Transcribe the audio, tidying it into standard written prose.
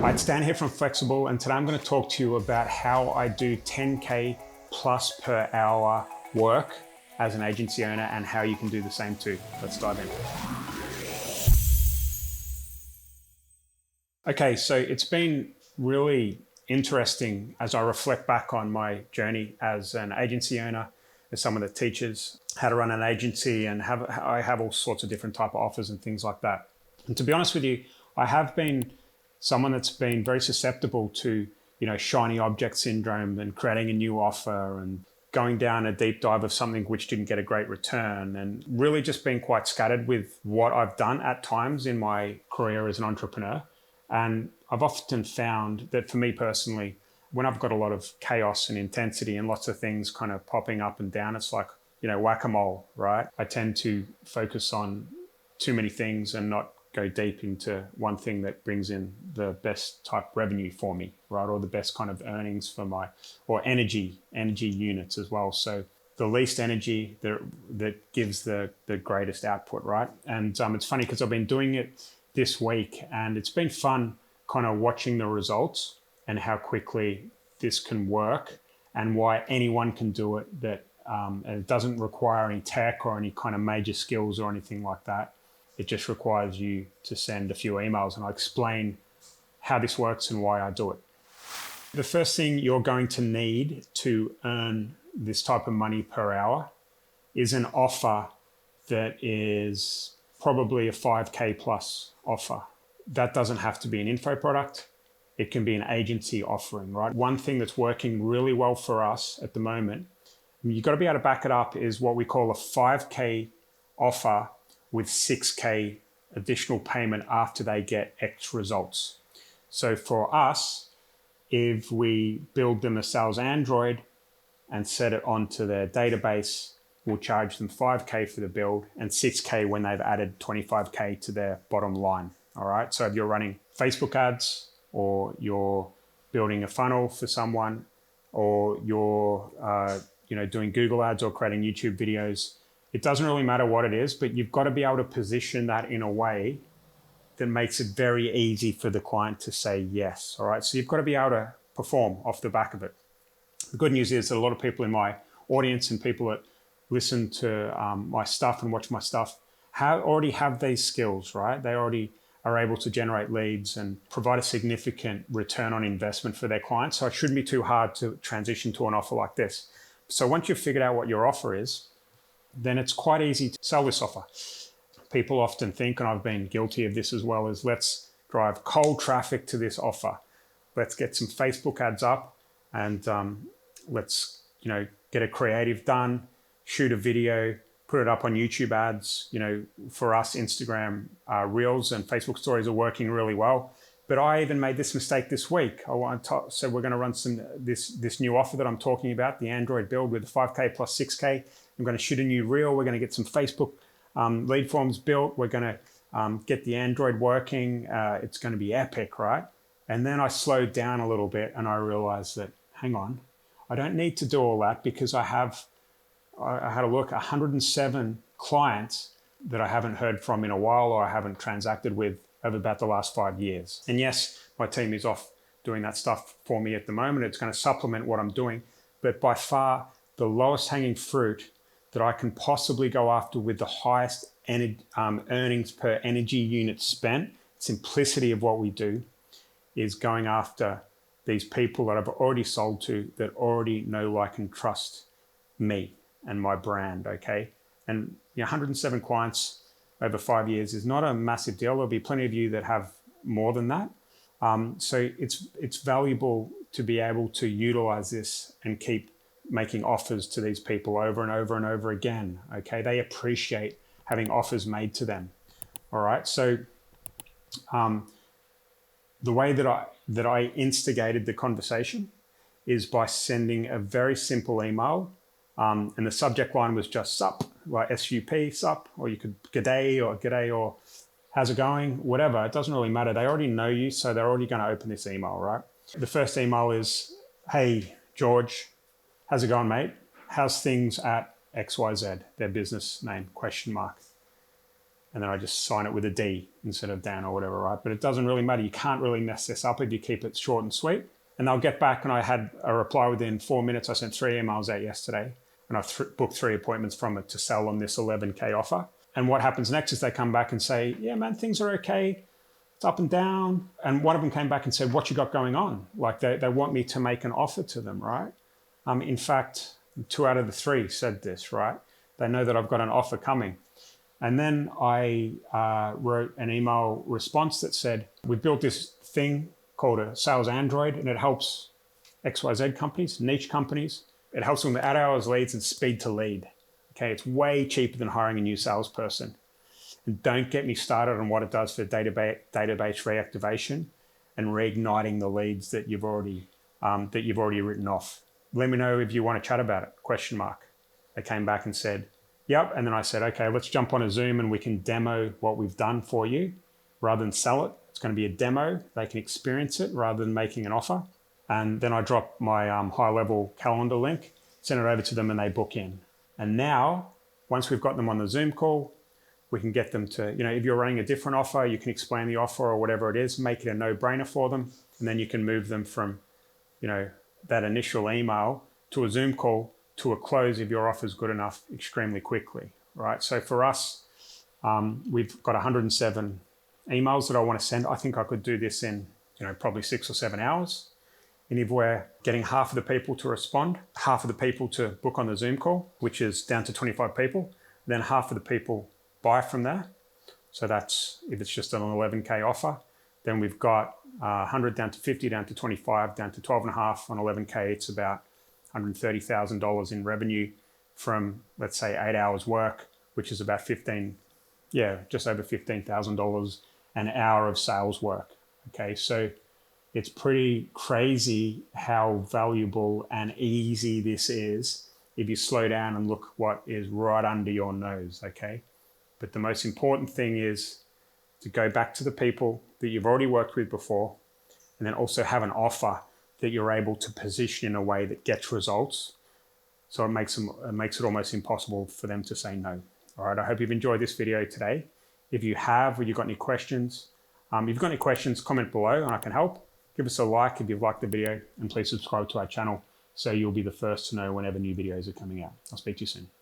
Hi, it's Dan here from Flexxable, and today I'm going to talk to you about how I do 10K plus per hour work as an agency owner and how you can do the same too. Let's dive in. Okay, so it's been really interesting as I reflect back on my journey as an agency owner, as someone that teaches how to run an agency, and I have all sorts of different type of offers and things like that. And to be honest with you, I have been someone that's been very susceptible to, shiny object syndrome and creating a new offer and going down a deep dive of something which didn't get a great return, and really just being quite scattered with what I've done at times in my career as an entrepreneur. And I've often found that for me personally, when I've got a lot of chaos and intensity and lots of things kind of popping up and down, it's like, whack-a-mole, right? I tend to focus on too many things and not go deep into one thing that brings in the best type revenue for me, right? Or the best kind of earnings for or energy units as well. So the least energy that gives the greatest output, right? And it's funny because I've been doing it this week and it's been fun kind of watching the results and how quickly this can work and why anyone can do it, and it doesn't require any tech or any kind of major skills or anything like that. It just requires you to send a few emails, and I'll explain how this works and why I do it. The first thing you're going to need to earn this type of money per hour is an offer that is probably a 5K plus offer. That doesn't have to be an info product. It can be an agency offering, right? One thing that's working really well for us at the moment, you've got to be able to back it up, is what we call a 5K offer with 6K additional payment after they get X results. So for us, if we build them a sales Android and set it onto their database, we'll charge them 5K for the build and 6K when they've added 25K to their bottom line. All right. So if you're running Facebook ads, or you're building a funnel for someone, or you're doing Google ads or creating YouTube videos, it doesn't really matter what it is, but you've got to be able to position that in a way that makes it very easy for the client to say yes. All right. So you've got to be able to perform off the back of it. The good news is that a lot of people in my audience and people that listen to my stuff and watch my stuff already have these skills, right? They already are able to generate leads and provide a significant return on investment for their clients. So it shouldn't be too hard to transition to an offer like this. So once you've figured out what your offer is, then it's quite easy to sell this offer. People often think, and I've been guilty of this as well, is let's drive cold traffic to this offer. Let's get some Facebook ads up and let's get a creative done, shoot a video, put it up on YouTube ads. For us, Instagram Reels and Facebook Stories are working really well. But I even made this mistake this week. So we're going to run this new offer that I'm talking about, the Android build with 5K plus 6K. I'm going to shoot a new reel. We're going to get some Facebook lead forms built. We're going to get the Android working. It's going to be epic, right? And then I slowed down a little bit and I realized that, hang on, I don't need to do all that because I had a look, 107 clients that I haven't heard from in a while or I haven't transacted with over about the last 5 years. And yes, my team is off doing that stuff for me at the moment. It's going to supplement what I'm doing. But by far, the lowest hanging fruit that I can possibly go after with the highest earnings per energy unit spent, simplicity of what we do, is going after these people that I've already sold to, that already know, like, and trust me and my brand, okay? And 107 clients over 5 years is not a massive deal. There'll be plenty of you that have more than that. So it's valuable to be able to utilize this and keep making offers to these people over and over and over again, okay? They appreciate having offers made to them, all right? So the way that I instigated the conversation is by sending a very simple email, and the subject line was just sup, like SUP, sup, or you could g'day or how's it going, whatever. It doesn't really matter. They already know you, so they're already going to open this email, right? The first email is, hey, George, how's it going, mate? How's things at XYZ, their business name, question mark. and then I just sign it with a D instead of Dan or whatever, right? But it doesn't really matter. You can't really mess this up if you keep it short and sweet. And they'll get back, and I had a reply within 4 minutes. I sent 3 emails out yesterday, and I booked 3 appointments from it to sell them this 11K offer. And what happens next is they come back and say, yeah, man, things are okay. It's up and down. And one of them came back and said, what you got going on? Like they want me to make an offer to them, right? In fact, 2 out of the 3 said this, right? They know that I've got an offer coming. And then I wrote an email response that said, we built this thing called a sales Android, and it helps XYZ companies, niche companies. It helps them with ad hours, leads, and speed to lead. Okay, it's way cheaper than hiring a new salesperson. And don't get me started on what it does for database reactivation and reigniting the leads that you've already written off. Let me know if you want to chat about it, question mark. They came back and said, yep. And then I said, okay, let's jump on a Zoom and we can demo what we've done for you rather than sell it. It's going to be a demo. They can experience it rather than making an offer. And then I dropped my HighLevel calendar link, send it over to them, and they book in. And now, once we've got them on the Zoom call, we can get them to, if you're running a different offer, you can explain the offer or whatever it is, make it a no-brainer for them. And then you can move them from, that initial email to a Zoom call to a close if your offer is good enough extremely quickly, right? So for us, we've got 107 emails that I want to send. I think I could do this in, probably 6 or 7 hours. And if we're getting half of the people to respond, half of the people to book on the Zoom call, which is down to 25 people, then half of the people buy from there. So that's, if it's just an 11K offer, then we've got 100 down to 50, down to 25, down to 12 and a half. On 11K, it's about $130,000 in revenue from, let's say, 8 hours work, which is about just over $15,000 an hour of sales work. Okay, so it's pretty crazy how valuable and easy this is if you slow down and look what is right under your nose, okay? But the most important thing is to go back to the people that you've already worked with before, and then also have an offer that you're able to position in a way that gets results. So it makes it almost impossible for them to say no. All right, I hope you've enjoyed this video today. If you have, or you've got any questions, comment below and I can help. Give us a like if you've liked the video, and please subscribe to our channel so you'll be the first to know whenever new videos are coming out. I'll speak to you soon.